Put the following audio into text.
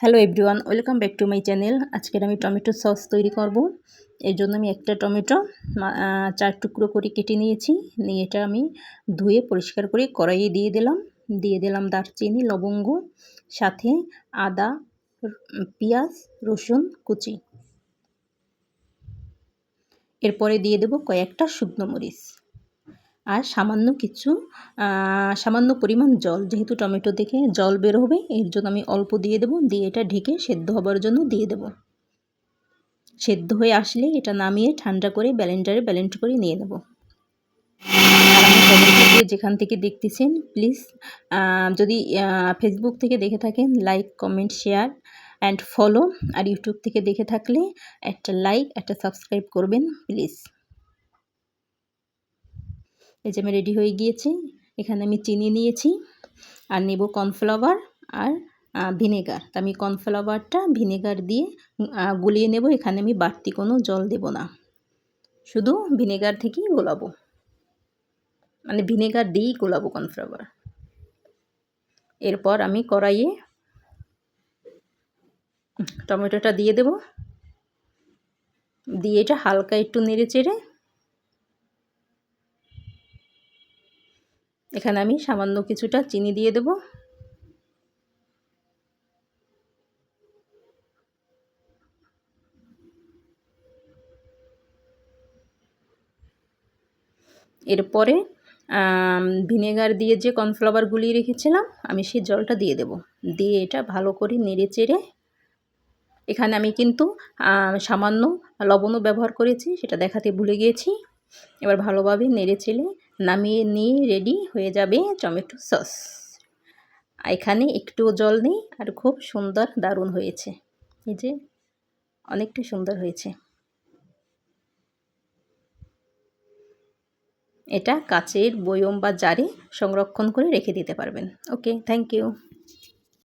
Hello everyone, welcome back to my channel. আজকের আমি tomato sauce তৈরি করব। এর জন্য আমি একটা টমেটো 4 টুকরো করে কেটে নিয়েছি। নিয়ে এটা আমি ধুয়ে পরিষ্কার করে কড়াইয়ে দিয়ে দিলাম দারচিনি, লবঙ্গ, সাথে আদা, পেঁয়াজ, রসুন কুচি। এরপরে দিয়ে দেব কয়েকটা শুকনো মরিচ আর সামান্য পরিমাণ জল। যেহেতু টমেটো থেকে জল বের হবে, এর জন্য আমি অল্প দিয়ে দেব। দিয়ে এটা ঢেকে সেদ্ধ হবার জন্য দিয়ে দেব। সেদ্ধ হয়ে আসলে এটা নামিয়ে ঠান্ডা করে ব্লেন্ড করে নিয়ে নেব। আর আমার চ্যানেলটিকে যেখান থেকে দেখতেছেন প্লিজ, যদি ফেসবুক থেকে দেখে থাকেন, like, comment, share and follow. আর ইউটিউব থেকে দেখে থাকলে একটা লাইক, একটা সাবস্ক্রাইব করবেন প্লিজ। এই যে আমি রেডি হয়ে গিয়েছি। এখানে আমি চিনি নিয়েছি আর নেব কর্নফ্লাওয়ার আর ভিনেগার। তা আমি কর্নফ্লাওয়ারটা ভিনেগার দিয়ে গুলিয়ে নেব। এখানে আমি বাড়তি কোনো জল দেব না, শুধু ভিনেগার থেকেই গোলাবো, মানে ভিনেগার দিয়েই গোলাবো কর্নফ্লাওয়ার। এরপর আমি কড়াইয়ে টমেটোটা দিয়ে দেব। দিয়ে এটা হালকা একটু নেড়ে চেড়ে এখানে আমি সামান্য কিছুটা চিনি দিয়ে দেব। এরপরে ভিনেগার দিয়ে যে কর্নফ্লাওয়ার গুলিয়ে রেখেছিলাম, আমি সেই জলটা দিয়ে দেব। দিয়ে এটা ভালো করে নেড়ে চেড়ে, এখানে আমি কিন্তু সামান্য লবণও ব্যবহার করেছি, সেটা দেখাতে ভুলে গিয়েছি। এবার ভালোভাবে নেড়ে চেড়ে নামিয়ে নিয়ে রেডি হয়ে যাবে টমেটো সস। এখানে একটুও জল নেই আর খুব সুন্দর, দারুণ হয়েছে। এই যে অনেকটা সুন্দর হয়েছে। এটা কাচের বয়ম বা জারে সংরক্ষণ করে রেখে দিতে পারবেন। ওকে, থ্যাংক ইউ।